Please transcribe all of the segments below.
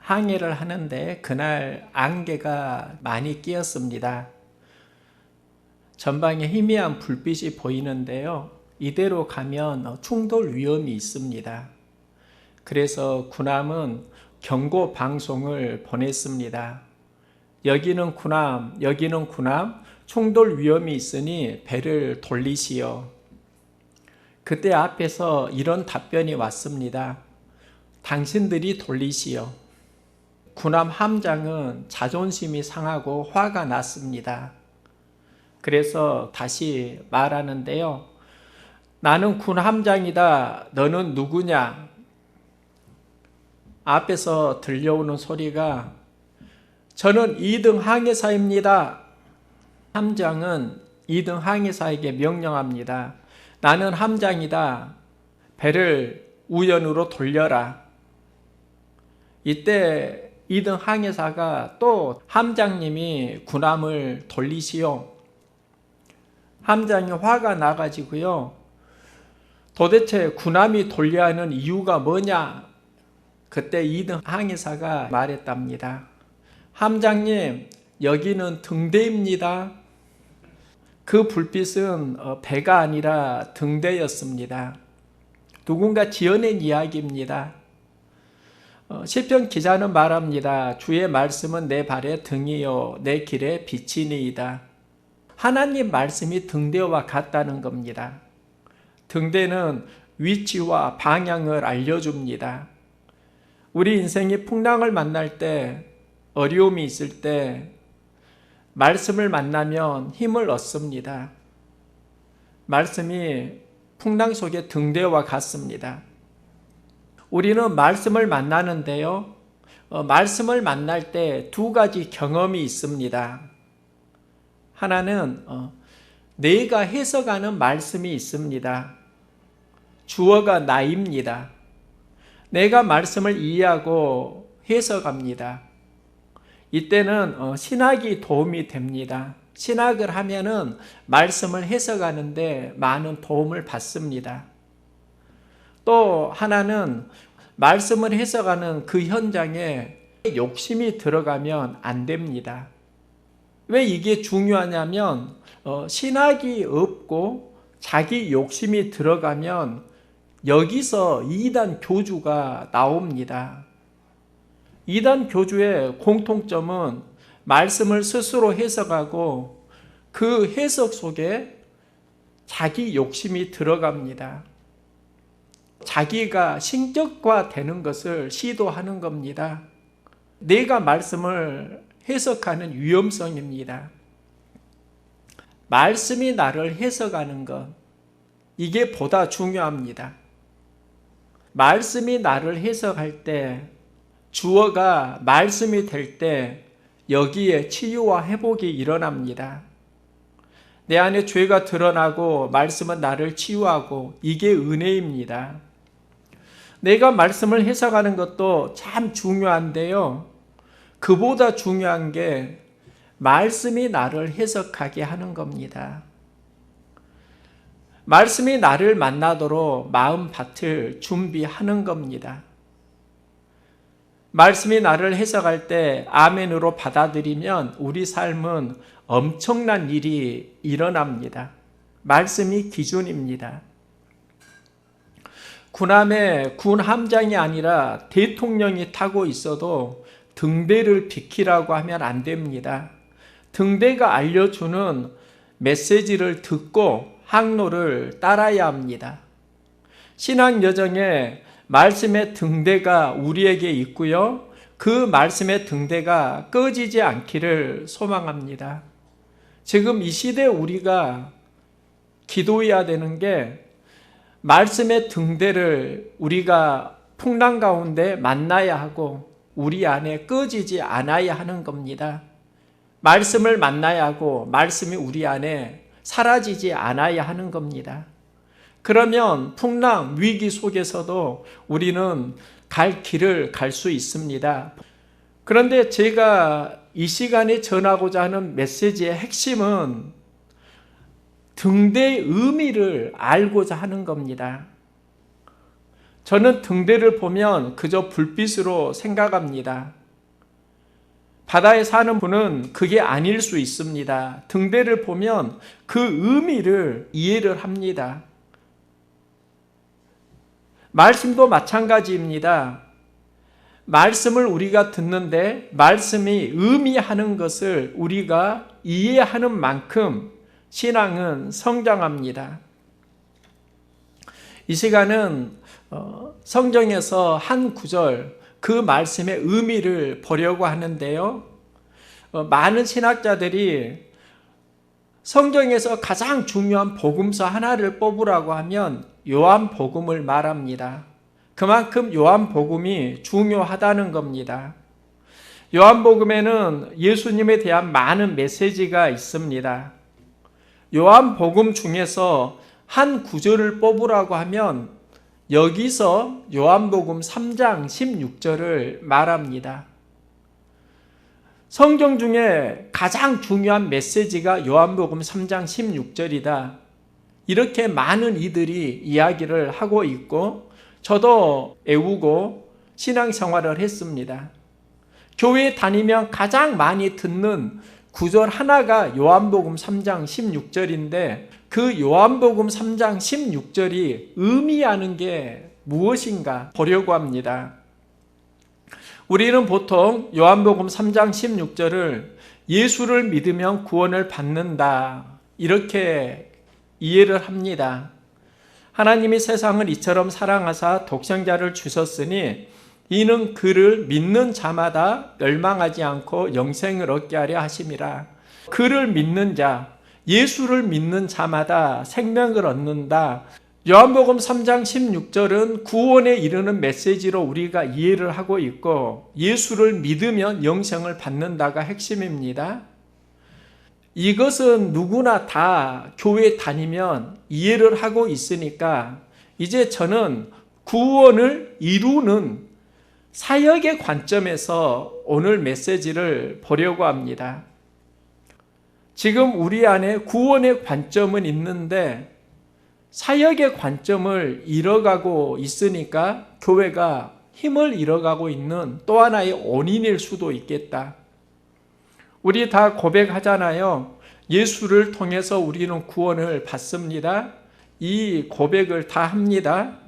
항해를 하는데 그날 안개가 많이 끼었습니다. 전방에 희미한 불빛이 보이는데요. 이대로 가면 충돌 위험이 있습니다. 그래서 군함은 경고 방송을 보냈습니다. 여기는 군함, 충돌 위험이 있으니 배를 돌리시오. 그때 앞에서 이런 답변이 왔습니다. 당신들이 돌리시오. 군함 함장은 자존심이 상하고 화가 났습니다. 그래서 다시 말하는데요. 나는 군 함장이다. 너는 누구냐? 앞에서 들려오는 소리가 저는 2등 항해사입니다. 함장은 2등 항해사에게 명령합니다. 나는 함장이다. 배를 우연으로 돌려라. 이때 2등 항해사가 또 함장님이 군함을 돌리시오. 함장이 화가 나가지고요. 도대체 군함이 돌려야 하는 이유가 뭐냐? 그때 2등 항해사가 말했답니다. 함장님, 여기는 등대입니다. 그 불빛은 배가 아니라 등대였습니다. 누군가 지어낸 이야기입니다. 시편 기자는 말합니다. 주의 말씀은 내 발의 등이요 내 길의 빛이니이다. 하나님 말씀이 등대와 같다는 겁니다. 등대는 위치와 방향을 알려줍니다. 우리 인생이 풍랑을 만날 때, 어려움이 있을 때 말씀을 만나면 힘을 얻습니다. 말씀이 풍랑 속의 등대와 같습니다. 우리는 말씀을 만나는데요. 말씀을 만날 때 두 가지 경험이 있습니다. 하나는 내가 해석하는 말씀이 있습니다. 주어가 나입니다. 내가 말씀을 이해하고 해석합니다. 이때는 신학이 도움이 됩니다. 신학을 하면은 말씀을 해석하는데 많은 도움을 받습니다. 또 하나는 말씀을 해석하는 그 현장에 욕심이 들어가면 안 됩니다. 왜 이게 중요하냐면 신학이 없고 자기 욕심이 들어가면 여기서 이단 교주가 나옵니다. 이단 교주의 공통점은 말씀을 스스로 해석하고 그 해석 속에 자기 욕심이 들어갑니다. 자기가 신격화되는 것을 시도하는 겁니다. 내가 말씀을 해석하는 위험성입니다. 말씀이 나를 해석하는 것, 이게 보다 중요합니다. 말씀이 나를 해석할 때, 주어가 말씀이 될 때 여기에 치유와 회복이 일어납니다. 내 안에 죄가 드러나고 말씀은 나를 치유하고 이게 은혜입니다. 내가 말씀을 해석하는 것도 참 중요한데요. 그보다 중요한 게 말씀이 나를 해석하게 하는 겁니다. 말씀이 나를 만나도록 마음밭을 준비하는 겁니다. 말씀이 나를 해석할 때 아멘으로 받아들이면 우리 삶은 엄청난 일이 일어납니다. 말씀이 기준입니다. 군함에 군 함장이 아니라 대통령이 타고 있어도 등대를 비키라고 하면 안 됩니다. 등대가 알려주는 메시지를 듣고 항로를 따라야 합니다. 신앙 여정에 말씀의 등대가 우리에게 있고요. 그 말씀의 등대가 꺼지지 않기를 소망합니다. 지금 이 시대에 우리가 기도해야 되는 게 말씀의 등대를 우리가 풍랑 가운데 만나야 하고 우리 안에 꺼지지 않아야 하는 겁니다. 말씀을 만나야 하고 말씀이 우리 안에 사라지지 않아야 하는 겁니다. 그러면 풍랑, 위기 속에서도 우리는 갈 길을 갈 수 있습니다. 그런데 제가 이 시간에 전하고자 하는 메시지의 핵심은 등대의 의미를 알고자 하는 겁니다. 저는 등대를 보면 그저 불빛으로 생각합니다. 바다에 사는 분은 그게 아닐 수 있습니다. 등대를 보면 그 의미를 이해를 합니다. 말씀도 마찬가지입니다. 말씀을 우리가 듣는데 말씀이 의미하는 것을 우리가 이해하는 만큼 신앙은 성장합니다. 이 시간은 성경에서 한 구절 그 말씀의 의미를 보려고 하는데요. 많은 신학자들이 성경에서 가장 중요한 복음서 하나를 뽑으라고 하면 요한복음을 말합니다. 그만큼 요한복음이 중요하다는 겁니다. 요한복음에는 예수님에 대한 많은 메시지가 있습니다. 요한복음 중에서 한 구절을 뽑으라고 하면 여기서 요한복음 3장 16절을 말합니다. 성경 중에 가장 중요한 메시지가 요한복음 3장 16절이다. 이렇게 많은 이들이 이야기를 하고 있고 저도 애우고 신앙생활을 했습니다. 교회에 다니면 가장 많이 듣는 구절 하나가 요한복음 3장 16절인데 그 요한복음 3장 16절이 의미하는 게 무엇인가 보려고 합니다. 우리는 보통 요한복음 3장 16절을 예수를 믿으면 구원을 받는다 이렇게 이해를 합니다. 하나님이 세상을 이처럼 사랑하사 독생자를 주셨으니 이는 그를 믿는 자마다 멸망하지 않고 영생을 얻게 하려 하심이라. 그를 믿는 자, 예수를 믿는 자마다 생명을 얻는다. 요한복음 3장 16절은 구원에 이르는 메시지로 우리가 이해를 하고 있고 예수를 믿으면 영생을 받는다가 핵심입니다. 이것은 누구나 다 교회 다니면 이해를 하고 있으니까 이제 저는 구원을 이루는 사역의 관점에서 오늘 메시지를 보려고 합니다. 지금 우리 안에 구원의 관점은 있는데 사역의 관점을 잃어가고 있으니까 교회가 힘을 잃어가고 있는 또 하나의 원인일 수도 있겠다. 우리 다 고백하잖아요. 예수를 통해서 우리는 구원을 받습니다. 이 고백을 다 합니다.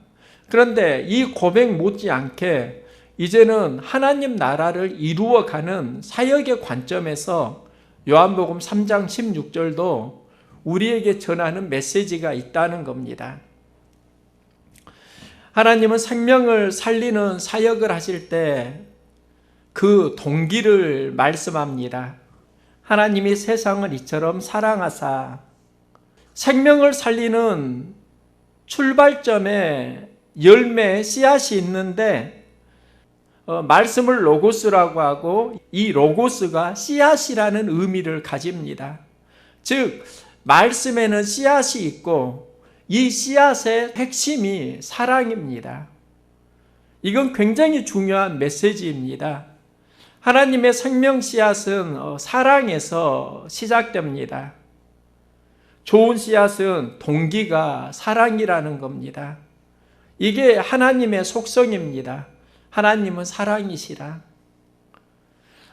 그런데 이 고백 못지않게 이제는 하나님 나라를 이루어가는 사역의 관점에서 요한복음 3장 16절도 우리에게 전하는 메시지가 있다는 겁니다. 하나님은 생명을 살리는 사역을 하실 때 그 동기를 말씀합니다. 하나님이 세상을 이처럼 사랑하사 생명을 살리는 출발점에 열매, 씨앗이 있는데 말씀을 로고스라고 하고 이 로고스가 씨앗이라는 의미를 가집니다. 즉 말씀에는 씨앗이 있고 이 씨앗의 핵심이 사랑입니다. 이건 굉장히 중요한 메시지입니다. 하나님의 생명 씨앗은 사랑에서 시작됩니다. 좋은 씨앗은 동기가 사랑이라는 겁니다. 이게 하나님의 속성입니다. 하나님은 사랑이시라.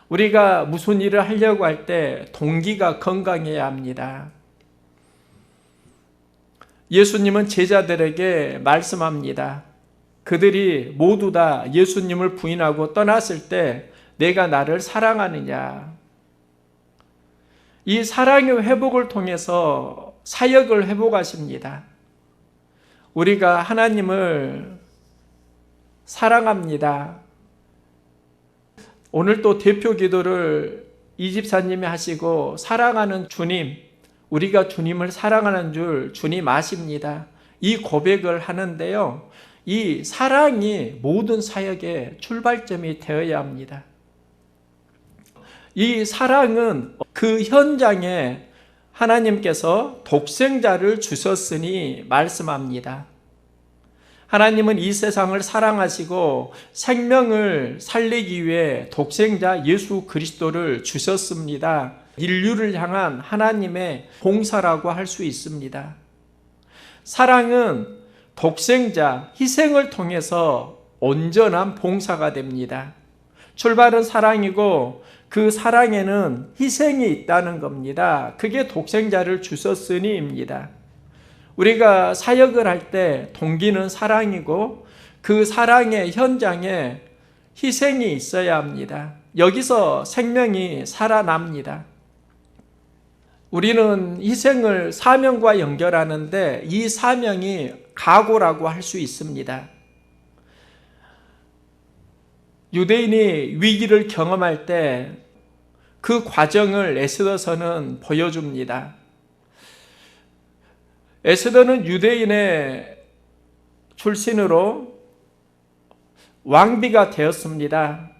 우리가 무슨 일을 하려고 할 때 동기가 건강해야 합니다. 예수님은 제자들에게 말씀합니다. 그들이 모두 다 예수님을 부인하고 떠났을 때 내가 나를 사랑하느냐. 이 사랑의 회복을 통해서 사역을 회복하십니다. 우리가 하나님을 사랑합니다. 오늘 또 대표 기도를 이 집사님이 하시고 사랑하는 주님, 우리가 주님을 사랑하는 줄 주님 아십니다. 이 고백을 하는데요. 이 사랑이 모든 사역의 출발점이 되어야 합니다. 이 사랑은 그 현장에 하나님께서 독생자를 주셨으니 말씀합니다. 하나님은 이 세상을 사랑하시고 생명을 살리기 위해 독생자 예수 그리스도를 주셨습니다. 인류를 향한 하나님의 봉사라고 할 수 있습니다. 사랑은 독생자, 희생을 통해서 온전한 봉사가 됩니다. 출발은 사랑이고 그 사랑에는 희생이 있다는 겁니다. 그게 독생자를 주셨으니입니다. 우리가 사역을 할 때 동기는 사랑이고 그 사랑의 현장에 희생이 있어야 합니다. 여기서 생명이 살아납니다. 우리는 희생을 사명과 연결하는데 이 사명이 각오라고 할 수 있습니다. 유대인이 위기를 경험할 때 그 과정을 에스더서는 보여줍니다. 에스더는 유대인의 출신으로 왕비가 되었습니다.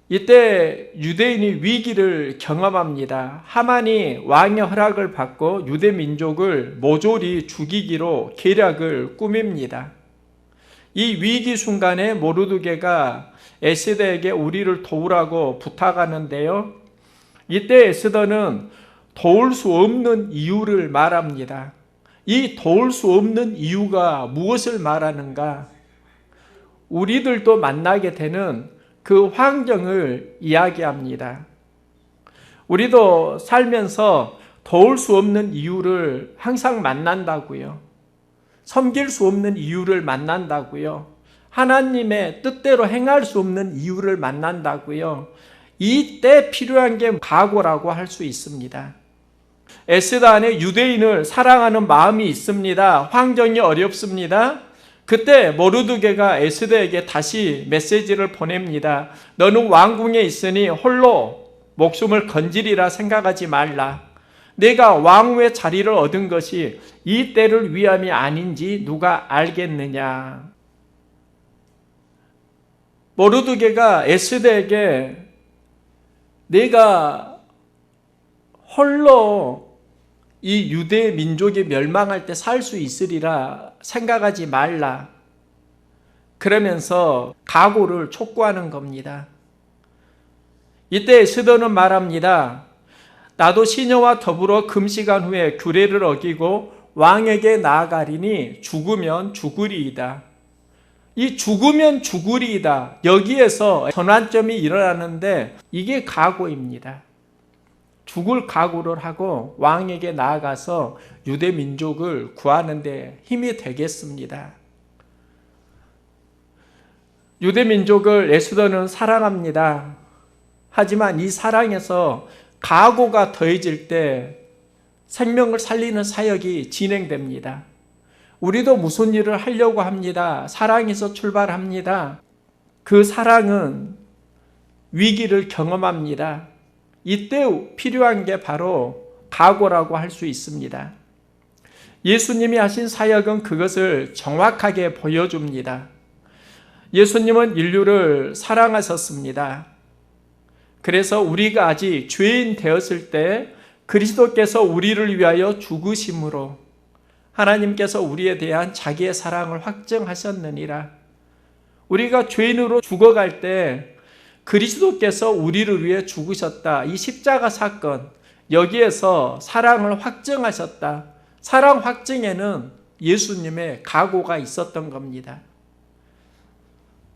이때 유대인이 위기를 경험합니다. 하만이 왕의 허락을 받고 유대 민족을 모조리 죽이기로 계략을 꾸밉니다. 이 위기 순간에 모르드게가 에스더에게 우리를 도우라고 부탁하는데요. 이때 에스더는 도울 수 없는 이유를 말합니다. 이 도울 수 없는 이유가 무엇을 말하는가? 우리들도 만나게 되는 그 환경을 이야기합니다. 우리도 살면서 도울 수 없는 이유를 항상 만난다고요. 섬길 수 없는 이유를 만난다고요. 하나님의 뜻대로 행할 수 없는 이유를 만난다고요. 이때 필요한 게 각오라고 할 수 있습니다. 에스더 안에 유대인을 사랑하는 마음이 있습니다. 환경이 어렵습니다. 그때 모르드게가 에스더에게 다시 메시지를 보냅니다. 너는 왕궁에 있으니 홀로 목숨을 건지리라 생각하지 말라. 내가 왕후의 자리를 얻은 것이 이 때를 위함이 아닌지 누가 알겠느냐. 모르드게가 에스더에게 내가 홀로 이 유대 민족이 멸망할 때 살 수 있으리라 생각하지 말라. 그러면서 각오를 촉구하는 겁니다. 이때 에스더는 말합니다. 나도 시녀와 더불어 금시간 후에 규례를 어기고 왕에게 나아가리니 죽으면 죽으리이다. 이 죽으면 죽으리이다. 여기에서 전환점이 일어나는데 이게 각오입니다. 죽을 각오를 하고 왕에게 나아가서 유대 민족을 구하는 데 힘이 되겠습니다. 유대 민족을 에스더는 사랑합니다. 하지만 이 사랑에서 각오가 더해질 때 생명을 살리는 사역이 진행됩니다. 우리도 무슨 일을 하려고 합니다. 사랑에서 출발합니다. 그 사랑은 위기를 경험합니다. 이때 필요한 게 바로 각오라고 할 수 있습니다. 예수님이 하신 사역은 그것을 정확하게 보여줍니다. 예수님은 인류를 사랑하셨습니다. 그래서 우리가 아직 죄인 되었을 때 그리스도께서 우리를 위하여 죽으심으로 하나님께서 우리에 대한 자기의 사랑을 확증하셨느니라. 우리가 죄인으로 죽어갈 때 그리스도께서 우리를 위해 죽으셨다. 이 십자가 사건, 여기에서 사랑을 확증하셨다. 사랑 확증에는 예수님의 각오가 있었던 겁니다.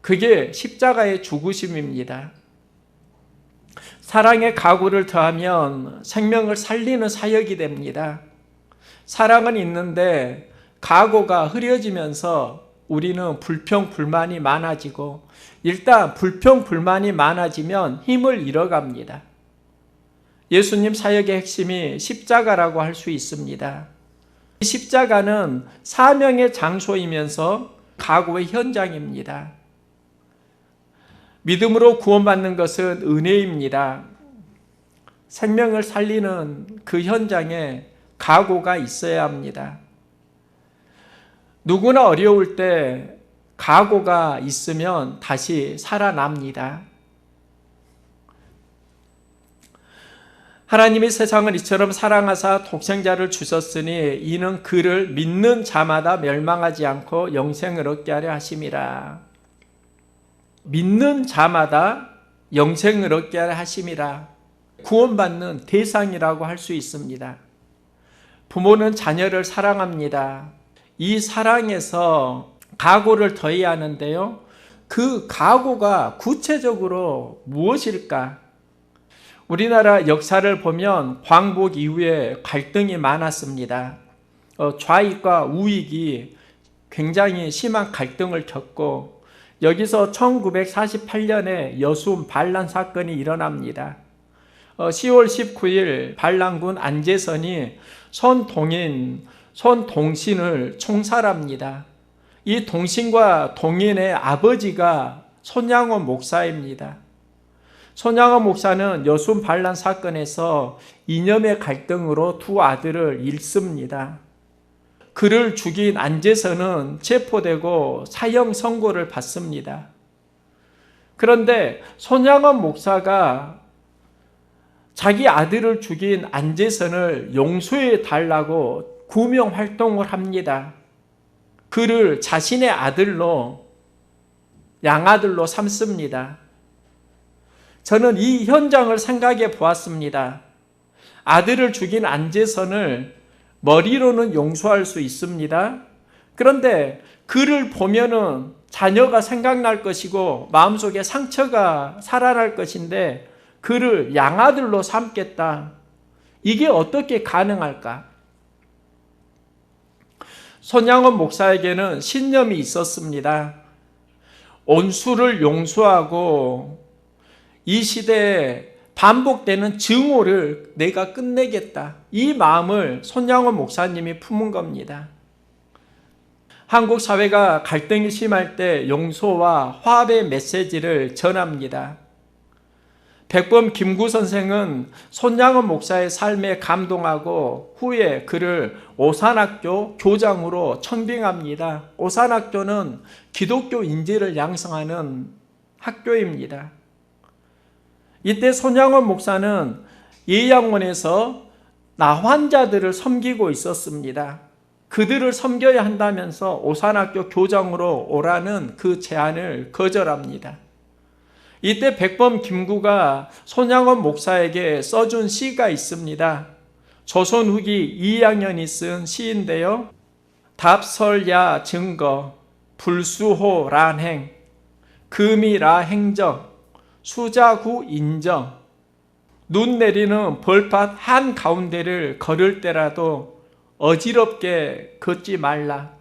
그게 십자가의 죽으심입니다. 사랑의 각오를 더하면 생명을 살리는 사역이 됩니다. 사랑은 있는데 각오가 흐려지면서 우리는 불평불만이 많아지고 일단 불평불만이 많아지면 힘을 잃어갑니다. 예수님 사역의 핵심이 십자가라고 할 수 있습니다. 이 십자가는 사명의 장소이면서 각오의 현장입니다. 믿음으로 구원받는 것은 은혜입니다. 생명을 살리는 그 현장에 각오가 있어야 합니다. 누구나 어려울 때 각오가 있으면 다시 살아납니다. 하나님이 세상을 이처럼 사랑하사 독생자를 주셨으니 이는 그를 믿는 자마다 멸망하지 않고 영생을 얻게 하려 하심이라. 믿는 자마다 영생을 얻게 하려 하심이라. 구원받는 대상이라고 할 수 있습니다. 부모는 자녀를 사랑합니다. 이 사랑에서 각오를 더해야 하는데요. 그 각오가 구체적으로 무엇일까? 우리나라 역사를 보면 광복 이후에 갈등이 많았습니다. 좌익과 우익이 굉장히 심한 갈등을 겪고 여기서 1948년에 여순 반란 사건이 일어납니다. 10월 19일 반란군 안재선이 손동신을 총살합니다. 이 동신과 동인의 아버지가 손양원 목사입니다. 손양원 목사는 여순 반란 사건에서 이념의 갈등으로 두 아들을 잃습니다. 그를 죽인 안재선은 체포되고 사형 선고를 받습니다. 그런데 손양원 목사가 자기 아들을 죽인 안재선을 용서해 달라고 구명 활동을 합니다. 그를 자신의 아들로, 양아들로 삼습니다. 저는 이 현장을 생각해 보았습니다. 아들을 죽인 안재선을 머리로는 용서할 수 있습니다. 그런데 그를 보면은 자녀가 생각날 것이고 마음속에 상처가 살아날 것인데 그를 양아들로 삼겠다. 이게 어떻게 가능할까? 손양원 목사에게는 신념이 있었습니다. 온수를 용서하고 이 시대에 반복되는 증오를 내가 끝내겠다. 이 마음을 손양원 목사님이 품은 겁니다. 한국 사회가 갈등이 심할 때 용서와 화합의 메시지를 전합니다. 백범 김구 선생은 손양원 목사의 삶에 감동하고 후에 그를 오산학교 교장으로 청빙합니다. 오산학교는 기독교 인재를 양성하는 학교입니다. 이때 손양원 목사는 예양원에서 나환자들을 섬기고 있었습니다. 그들을 섬겨야 한다면서 오산학교 교장으로 오라는 그 제안을 거절합니다. 이때 백범 김구가 손양원 목사에게 써준 시가 있습니다. 조선 후기 이양현이 쓴 시인데요. 답설야 증거 불수호 란행 금이라 행정 수자구 인정 눈 내리는 벌밭 한가운데를 걸을 때라도 어지럽게 걷지 말라.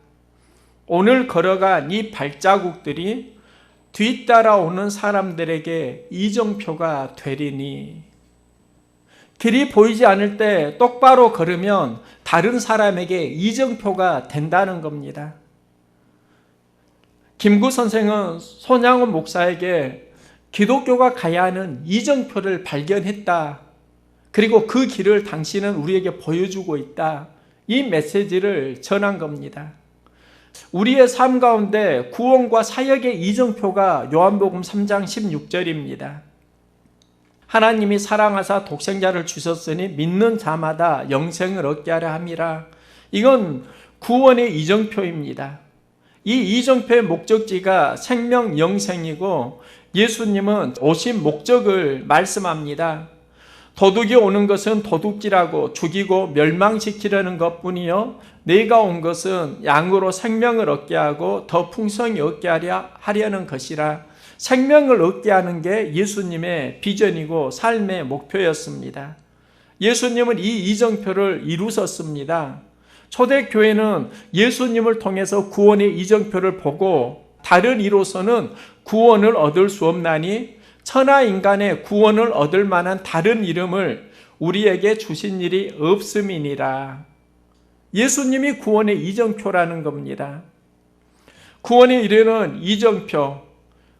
오늘 걸어간 이 발자국들이 뒤따라오는 사람들에게 이정표가 되리니. 길이 보이지 않을 때 똑바로 걸으면 다른 사람에게 이정표가 된다는 겁니다. 김구 선생은 손양원 목사에게 기독교가 가야 하는 이정표를 발견했다. 그리고 그 길을 당신은 우리에게 보여주고 있다. 이 메시지를 전한 겁니다. 우리의 삶 가운데 구원과 사역의 이정표가 요한복음 3장 16절입니다. 하나님이 사랑하사 독생자를 주셨으니 믿는 자마다 영생을 얻게 하려 함이라. 이건 구원의 이정표입니다. 이 이정표의 목적지가 생명 영생이고 예수님은 오신 목적을 말씀합니다. 도둑이 오는 것은 도둑질하고 죽이고 멸망시키려는 것뿐이요 내가 온 것은 양으로 생명을 얻게 하고 더 풍성히 얻게 하려는 것이라. 생명을 얻게 하는 게 예수님의 비전이고 삶의 목표였습니다. 예수님은 이 이정표를 이루셨습니다. 초대교회는 예수님을 통해서 구원의 이정표를 보고 다른 이로서는 구원을 얻을 수 없나니 천하 인간의 구원을 얻을 만한 다른 이름을 우리에게 주신 일이 없음이니라. 예수님이 구원의 이정표라는 겁니다. 구원에 이르는 이정표,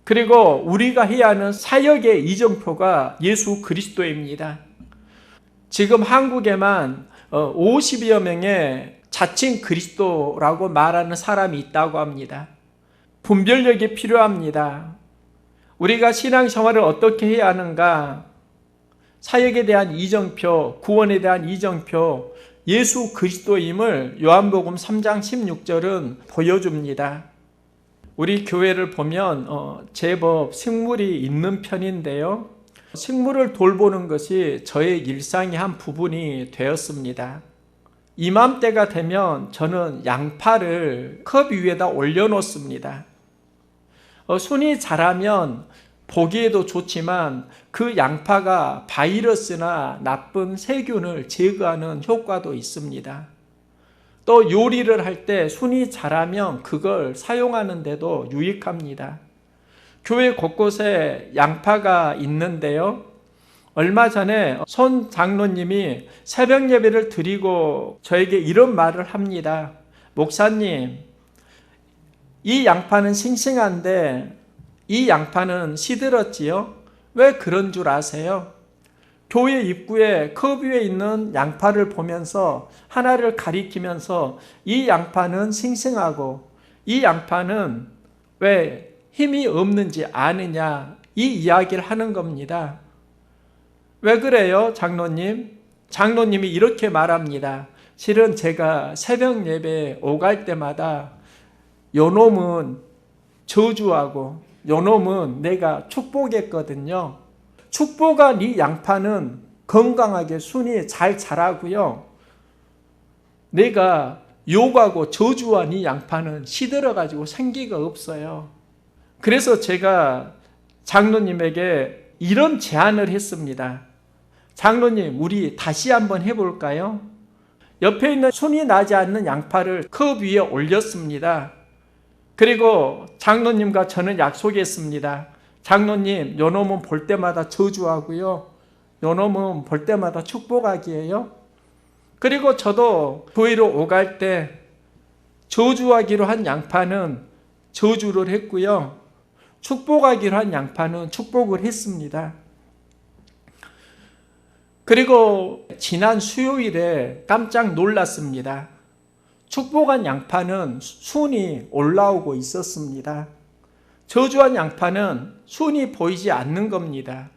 그리고 우리가 해야 하는 사역의 이정표가 예수 그리스도입니다. 지금 한국에만 50여 명의 자칭 그리스도라고 말하는 사람이 있다고 합니다. 분별력이 필요합니다. 우리가 신앙생활을 어떻게 해야 하는가? 사역에 대한 이정표, 구원에 대한 이정표, 예수 그리스도임을 요한복음 3장 16절은 보여줍니다. 우리 교회를 보면 제법 식물이 있는 편인데요. 식물을 돌보는 것이 저의 일상의 한 부분이 되었습니다. 이맘때가 되면 저는 양파를 컵 위에다 올려놓습니다. 순이 자라면 보기에도 좋지만 그 양파가 바이러스나 나쁜 세균을 제거하는 효과도 있습니다. 또 요리를 할 때 순이 자라면 그걸 사용하는데도 유익합니다. 교회 곳곳에 양파가 있는데요. 얼마 전에 손 장로님이 새벽 예배를 드리고 저에게 이런 말을 합니다. 목사님, 이 양파는 싱싱한데 이 양파는 시들었지요? 왜 그런 줄 아세요? 교회 입구에 컵 위에 있는 양파를 보면서 하나를 가리키면서 이 양파는 싱싱하고 이 양파는 왜 힘이 없는지 아느냐, 이 이야기를 하는 겁니다. 왜 그래요, 장로님? 장로님이 이렇게 말합니다. 실은 제가 새벽 예배 오갈 때마다 요놈은 저주하고 요놈은 내가 축복했거든요. 축복한 이 양파는 건강하게 순이 잘 자라고요. 내가 욕하고 저주한 이 양파는 시들어가지고 생기가 없어요. 그래서 제가 장로님에게 이런 제안을 했습니다. 장로님, 우리 다시 한번 해볼까요? 옆에 있는 순이 나지 않는 양파를 컵 위에 올렸습니다. 그리고 장로님과 저는 약속했습니다. 장로님, 요놈은 볼 때마다 저주하고요. 요놈은 볼 때마다 축복하기예요. 그리고 저도 교회로 오갈 때 저주하기로 한 양파는 저주를 했고요. 축복하기로 한 양파는 축복을 했습니다. 그리고 지난 수요일에 깜짝 놀랐습니다. 축복한 양파는 순이 올라오고 있었습니다. 저주한 양파는 순이 보이지 않는 겁니다.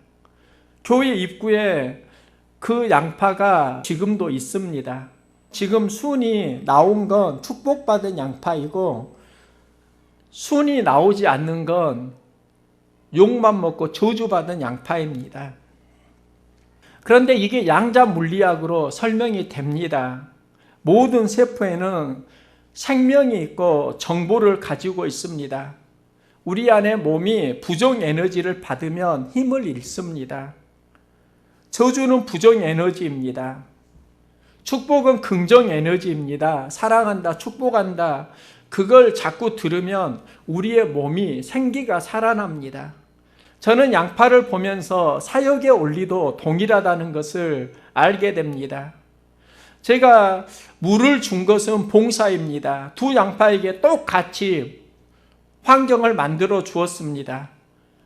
교회 입구에 그 양파가 지금도 있습니다. 지금 순이 나온 건 축복받은 양파이고 순이 나오지 않는 건 욕만 먹고 저주받은 양파입니다. 그런데 이게 양자 물리학으로 설명이 됩니다. 모든 세포에는 생명이 있고 정보를 가지고 있습니다. 우리 안에 몸이 부정 에너지를 받으면 힘을 잃습니다. 저주는 부정 에너지입니다. 축복은 긍정 에너지입니다. 사랑한다, 축복한다. 그걸 자꾸 들으면 우리의 몸이 생기가 살아납니다. 저는 양파를 보면서 사역의 원리도 동일하다는 것을 알게 됩니다. 제가 물을 준 것은 봉사입니다. 두 양파에게 똑같이 환경을 만들어 주었습니다.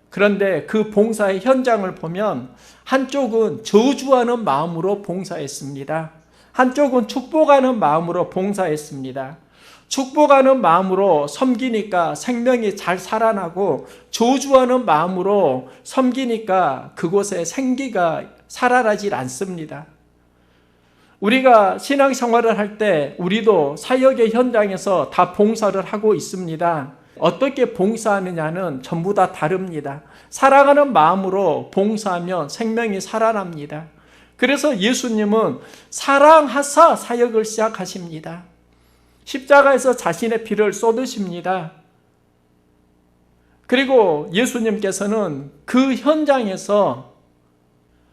그런데 그 봉사의 현장을 보면 한쪽은 저주하는 마음으로 봉사했습니다. 한쪽은 축복하는 마음으로 봉사했습니다. 축복하는 마음으로 섬기니까 생명이 잘 살아나고 저주하는 마음으로 섬기니까 그곳에 생기가 살아나질 않습니다. 우리가 신앙생활을 할 때 우리도 사역의 현장에서 다 봉사를 하고 있습니다. 어떻게 봉사하느냐는 전부 다 다릅니다. 사랑하는 마음으로 봉사하면 생명이 살아납니다. 그래서 예수님은 사랑하사 사역을 시작하십니다. 십자가에서 자신의 피를 쏟으십니다. 그리고 예수님께서는 그 현장에서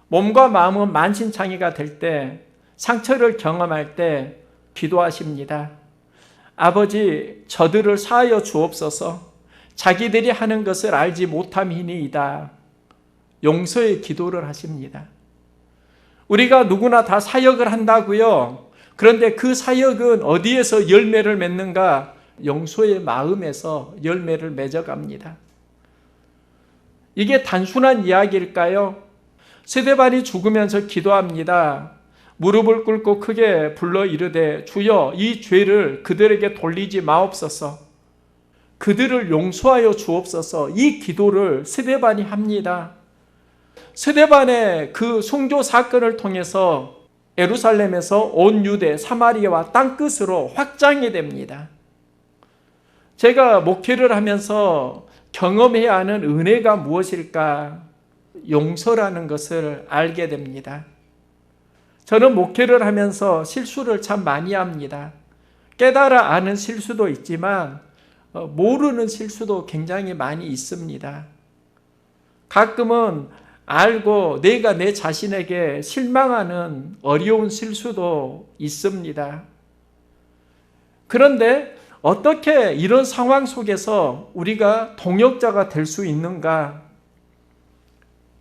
몸과 마음은 만신창이가 될 때, 상처를 경험할 때 기도하십니다. 아버지, 저들을 사하여 주옵소서. 자기들이 하는 것을 알지 못함이니이다. 용서의 기도를 하십니다. 우리가 누구나 다 사역을 한다고요. 그런데 그 사역은 어디에서 열매를 맺는가? 용서의 마음에서 열매를 맺어갑니다. 이게 단순한 이야기일까요? 스데반이 죽으면서 기도합니다. 무릎을 꿇고 크게 불러 이르되 주여 이 죄를 그들에게 돌리지 마옵소서. 그들을 용서하여 주옵소서. 이 기도를 스데반이 합니다. 스데반의 그 순교 사건을 통해서 예루살렘에서 온 유대, 사마리아와 땅끝으로 확장이 됩니다. 제가 목회를 하면서 경험해야 하는 은혜가 무엇일까? 용서라는 것을 알게 됩니다. 저는 목회를 하면서 실수를 참 많이 합니다. 깨달아 아는 실수도 있지만 모르는 실수도 굉장히 많이 있습니다. 가끔은 알고 내가 내 자신에게 실망하는 어려운 실수도 있습니다. 그런데 어떻게 이런 상황 속에서 우리가 동역자가 될 수 있는가?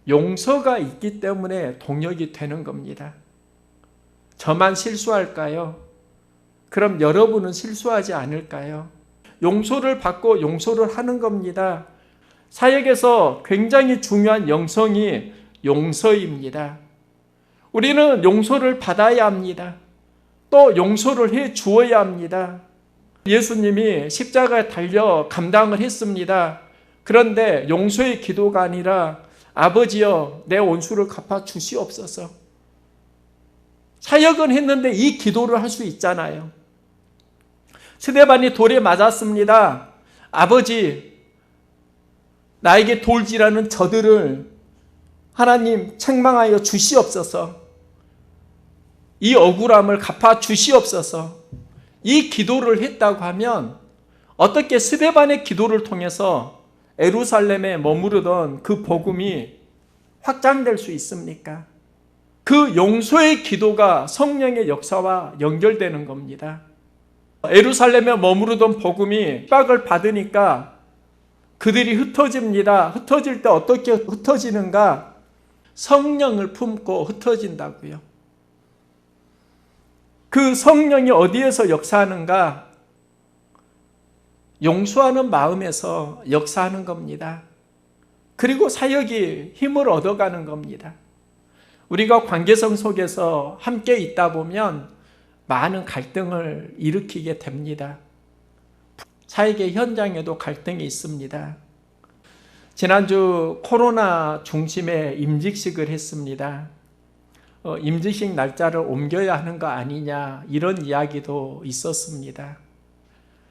용서가 있기 때문에 동역이 되는 겁니다. 저만 실수할까요? 그럼 여러분은 실수하지 않을까요? 용서를 받고 용서를 하는 겁니다. 사역에서 굉장히 중요한 영성이 용서입니다. 우리는 용서를 받아야 합니다. 또 용서를 해 주어야 합니다. 예수님이 십자가에 달려 감당을 했습니다. 그런데 용서의 기도가 아니라 아버지여 내 원수를 갚아 주시옵소서. 사역은 했는데 이 기도를 할 수 있잖아요. 스데반이 돌에 맞았습니다. 아버지 나에게 돌질하는 저들을 하나님 책망하여 주시옵소서. 이 억울함을 갚아 주시옵소서. 이 기도를 했다고 하면 어떻게 스데반의 기도를 통해서 예루살렘에 머무르던 그 복음이 확장될 수 있습니까? 그 용서의 기도가 성령의 역사와 연결되는 겁니다. 예루살렘에 머무르던 복음이 핍박을 받으니까 그들이 흩어집니다. 흩어질 때 어떻게 흩어지는가? 성령을 품고 흩어진다고요. 그 성령이 어디에서 역사하는가? 용서하는 마음에서 역사하는 겁니다. 그리고 사역이 힘을 얻어가는 겁니다. 우리가 관계성 속에서 함께 있다 보면 많은 갈등을 일으키게 됩니다. 사역의 현장에도 갈등이 있습니다. 지난주 코로나 중심의 임직식을 했습니다. 임직식 날짜를 옮겨야 하는 거 아니냐 이런 이야기도 있었습니다.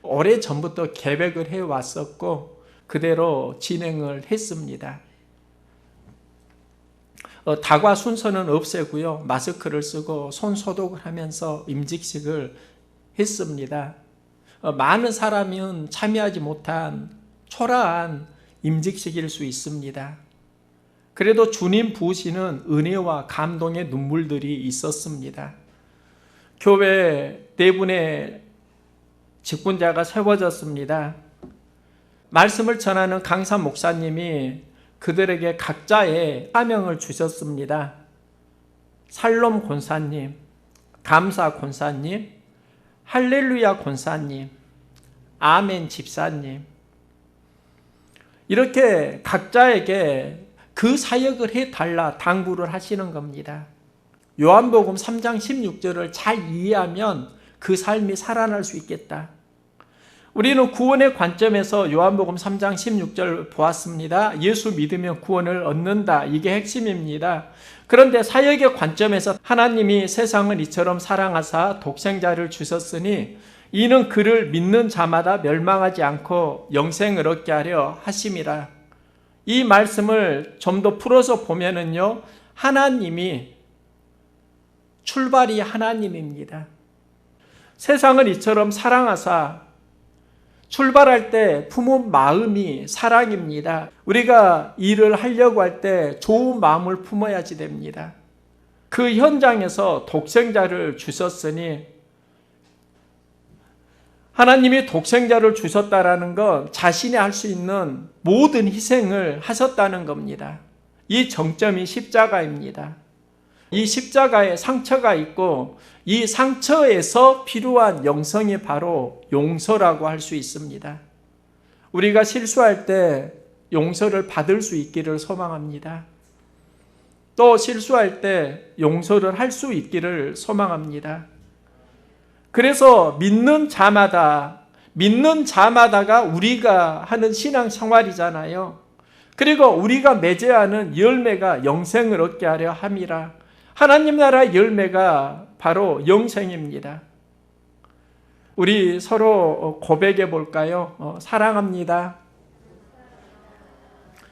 오래전부터 계획을 해왔었고 그대로 진행을 했습니다. 다과 순서는 없애고요. 마스크를 쓰고 손 소독을 하면서 임직식을 했습니다. 많은 사람은 참여하지 못한 초라한 임직식일 수 있습니다. 그래도 주님 부으시는 은혜와 감동의 눈물들이 있었습니다. 교회 네 분의 직분자가 세워졌습니다. 말씀을 전하는 강사 목사님이 그들에게 각자의 사명을 주셨습니다. 살롬 권사님, 감사 권사님, 할렐루야 권사님, 아멘 집사님. 이렇게 각자에게 그 사역을 해달라 당부를 하시는 겁니다. 요한복음 3장 16절을 잘 이해하면 그 삶이 살아날 수 있겠다. 우리는 구원의 관점에서 요한복음 3장 16절 보았습니다. 예수 믿으면 구원을 얻는다. 이게 핵심입니다. 그런데 사역의 관점에서 하나님이 세상을 이처럼 사랑하사 독생자를 주셨으니 이는 그를 믿는 자마다 멸망하지 않고 영생을 얻게 하려 하심이라. 이 말씀을 좀 더 풀어서 보면은요, 하나님이 출발이 하나님입니다. 세상을 이처럼 사랑하사 출발할 때 품은 마음이 사랑입니다. 우리가 일을 하려고 할 때 좋은 마음을 품어야지 됩니다. 그 현장에서 독생자를 주셨으니 하나님이 독생자를 주셨다라는 건 자신이 할 수 있는 모든 희생을 하셨다는 겁니다. 이 정점이 십자가입니다. 이 십자가에 상처가 있고 이 상처에서 필요한 영성이 바로 용서라고 할 수 있습니다. 우리가 실수할 때 용서를 받을 수 있기를 소망합니다. 또 실수할 때 용서를 할 수 있기를 소망합니다. 그래서 믿는 자마다가 우리가 하는 신앙 생활이잖아요. 그리고 우리가 맺어야 하는 열매가 영생을 얻게 하려 함이라. 하나님 나라의 열매가 바로 영생입니다. 우리 서로 고백해 볼까요? 사랑합니다.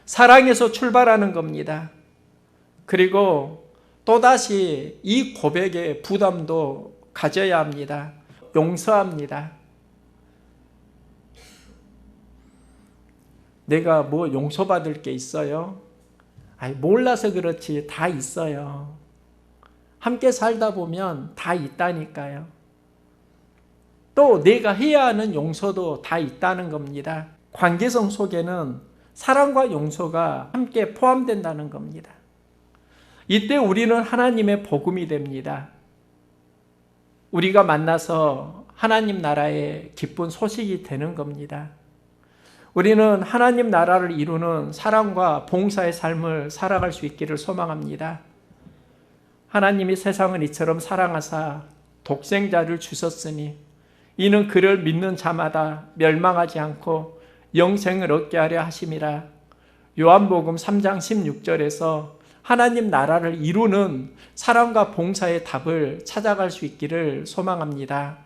사랑에서 출발하는 겁니다. 그리고 또다시 이 고백의 부담도 가져야 합니다. 용서합니다. 내가 뭐 용서받을 게 있어요? 아니, 몰라서 그렇지 다 있어요. 함께 살다 보면 다 있다니까요. 또 내가 해야 하는 용서도 다 있다는 겁니다. 관계성 속에는 사랑과 용서가 함께 포함된다는 겁니다. 이때 우리는 하나님의 복음이 됩니다. 우리가 만나서 하나님 나라의 기쁜 소식이 되는 겁니다. 우리는 하나님 나라를 이루는 사랑과 봉사의 삶을 살아갈 수 있기를 소망합니다. 하나님이 세상을 이처럼 사랑하사 독생자를 주셨으니 이는 그를 믿는 자마다 멸망하지 않고 영생을 얻게 하려 하심이라. 요한복음 3장 16절에서 하나님 나라를 이루는 사랑과 봉사의 답을 찾아갈 수 있기를 소망합니다.